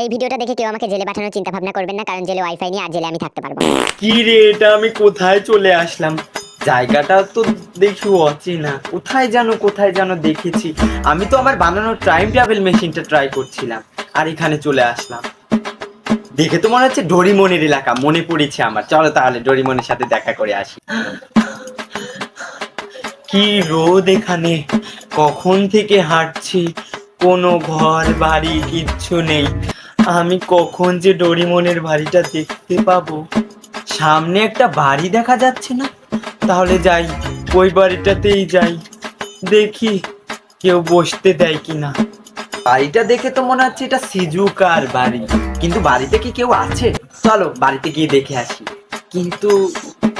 এই ভিডিওটা দেখে কেউ আমাকে জেলে পাঠানোর চিন্তা ভাবনা করবেন না, কারণ জেলে ওয়াইফাই নিয়ে আর জেলে আমি থাকতে পারবো না। কি রে, এটা আমি কোথায় চলে আসলাম? জায়গাটা তো দেখি অচেনা। কোথায় যেন দেখেছি। আমি তো আমার বানানো টাইম ট্রাভেল মেশিনটা ট্রাই করছিলাম, আর এখানে চলে আসলাম। দেখে তো মনে হচ্ছে ডোরিমনের এলাকা মনে পড়েছে আমার। চলো তাহলে ডোরিমনের সাথে দেখা করে আসি। কি রোদ এখানে! কখন থেকে হাঁটছি, কোনো ঘর বাড়ি কিচ্ছু নেই। আমি কখন যে ডোরিমনের বাড়িটা দেখতে পাবো? সামনে একটা বাড়ি দেখা যাচ্ছে না? তাহলে যাই, ওই বাড়িটাতেই যাই, দেখি কেউ বসতে দেয় কিনা। বাড়িটা দেখে তো মনে হচ্ছে এটা সিজুকার বাড়ি, কিন্তু বাড়িতে কি কেউ আছে? চলো বাড়িতে গিয়ে দেখে আসি। কিন্তু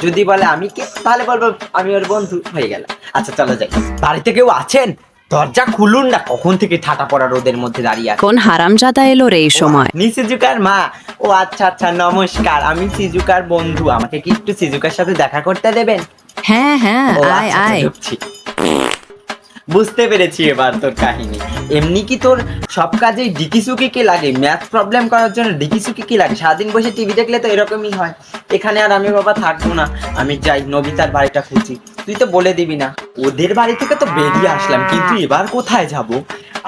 যদি বলে আমি কে, তাহলে বলবো আমি ওর বন্ধু, হয়ে গেল। আচ্ছা চলো যাই। বাড়িতে কেউ আছেন? দরজা খুলুন না, কখন থেকে ঠাটা পড়া রোদের মধ্যে দাঁড়িয়ে আছে। কোন হারামজাদা এলো রে এই সময়? আপনি সিজুকার মা? ও আচ্ছা আচ্ছা, নমস্কার। আমি সিজুকার বন্ধু, আমাকে কি একটু সিজুকার সাথে দেখা করতে দেবেন? হ্যাঁ হ্যাঁ, ও আয় আচ্ছা, আয়। ঢুকছি। বুঝতে পেরেছি এবার তোর কাহিনী। এমনি কি তোর সব কাজেই ডিকিসুকি কি লাগে? ম্যাথ প্রবলেম করার জন্য ডিকিসুকি কি লাগে? সারাদিন বসে টিভি দেখলে তো এরকমই হয়। এখানে আর আমি বাবা থাকবো না, আমি যাই নবিতার বাড়িটা খুঁজি। তুই তো বলে দিবি না? ওদের বাড়ি থেকে তো বেরিয়ে আসলাম, কিন্তু এবার কোথায় যাব?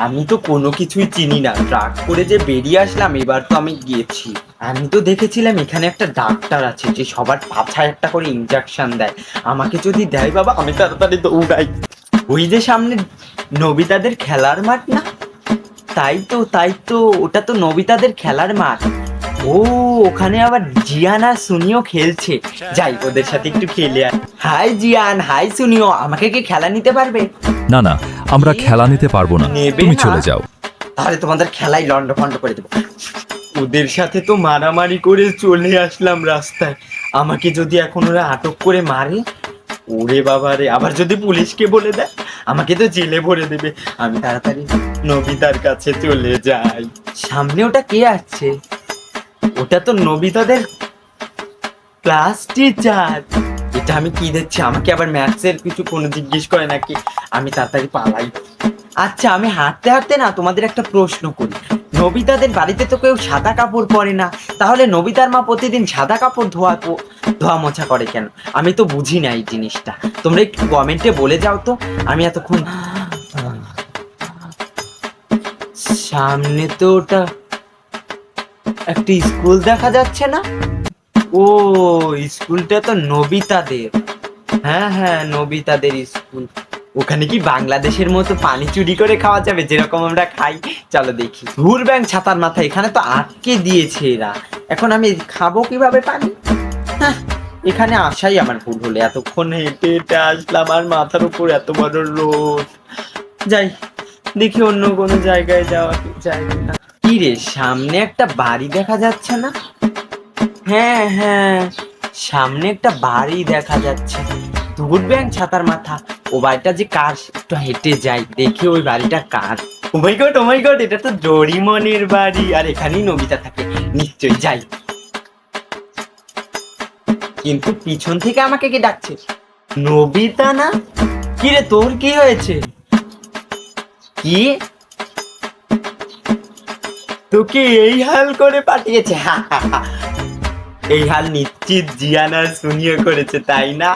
আমি তো কোনো কিছুই চিনি না। ট্রাক করে যে বেরিয়ে আসলাম, এবার তো আমি গিয়েছি। আমি তো দেখেছিলাম এখানে একটা ডাক্তার আছে যে সবার পাছায় একটা করে ইনজেকশন দেয়। আমাকে যদি দেয় বাবা, আমি তাড়াতাড়ি দৌড়াই। ওই যে সামনে নবিতাদের খেলার মাঠ না? তাই তো ওটা তো নবিতাদের খেলার মাঠ। ও, ওখানে আবার জিয়ান আর সুনিও খেলছে। যাই, ওদের সাথে একটু খেলে আয়। হাই জিয়ান, হাই সুনিও, আমাকে কি খেলা নিতে পারবে? না না, আমরা খেলা নিতে পারবো না, নেবে তুমি না? চলে যাও। তাহলে তোমাদের খেলাই লন্ডভন্ড করে দেবো। ওদের সাথে তো মারামারি করে চলে আসলাম রাস্তায়। আমাকে যদি এখন ওরা আটক করে মারে, ওরে বাবা রে, আবার যদি পুলিশকে বলে দেয়, আমাকে তো জেলে ভরে দেবে। আমি তাড়াতাড়ি নবিতার কাছে চলে যাই। সামনে ওটা কে আছে? ওটা তো নবিতাদের ক্লাস টিচার। এটা আমি কি দেখছি? আমাকে আবার ম্যাথসের কিছু কোনো জিজ্ঞেস করে নাকি? আমি তাড়াতাড়ি পালাই। আচ্ছা, আমি হাঁটতে হাঁটতে না তোমাদের একটা প্রশ্ন করি। নবিতাদের বাড়িতে তো কেউ সাদা কাপড় পরে না, তাহলে নবিতার মা প্রতিদিন সাদা কাপড় ধোয়া মোছা করে কেন? আমি তো বুঝি না এই জিনিসটা। তোমরা একটু কমেন্টে বলে যাও তো। আমি এতক্ষণ সামনে তো ওটা একটা স্কুল দেখা যাচ্ছে না? ও, স্কুলটা তো নবিতাদের। হ্যাঁ হ্যাঁ, নবিতাদের স্কুল। ওখানে কি বাংলাদেশের মতো পানি চুরি করে খাওয়া যাবে, যেরকম আমরা খাই? চলো দেখি। ধুর ব্যাং ছাতার মাথা, এখানে তো আটকে দিয়েছে এরা। এখন আমি খাবো কিভাবে পানি? হ্যাঁ, এখানে আসাই আমার ভুল হলো। এতক্ষণ হেঁটে হেঁটে আসলাম, আর মাথার উপর এত বড় রোদ। যাই, দেখি অন্য কোনো জায়গায় যাওয়া যায় কিনা। কি রে, সামনে একটা বাড়ি দেখা যাচ্ছে না? হ্যাঁ হ্যাঁ, সামনে একটা বাড়ি দেখা যাচ্ছে। দূর ব্যাং ছাতার মাথা, ও বাড়িটা যে কার, একটু হেঁটে যাই, দেখি ওই বাড়িটা কার। ও মাই গড, এটা তো ডোরিমনের বাড়ি, আর এখানেই নবিতা থাকে। নিশ্চয়ই যাই। কিন্তু পিছন থেকে আমাকে কি ডাকছে? নবিতা না? কি রে, তোর কি হয়েছে? কি, তোকে এই হাল করে পাঠিয়েছে? এই হাল নিশ্চিত জিয়ান আর সুনিও করেছে, তাই না?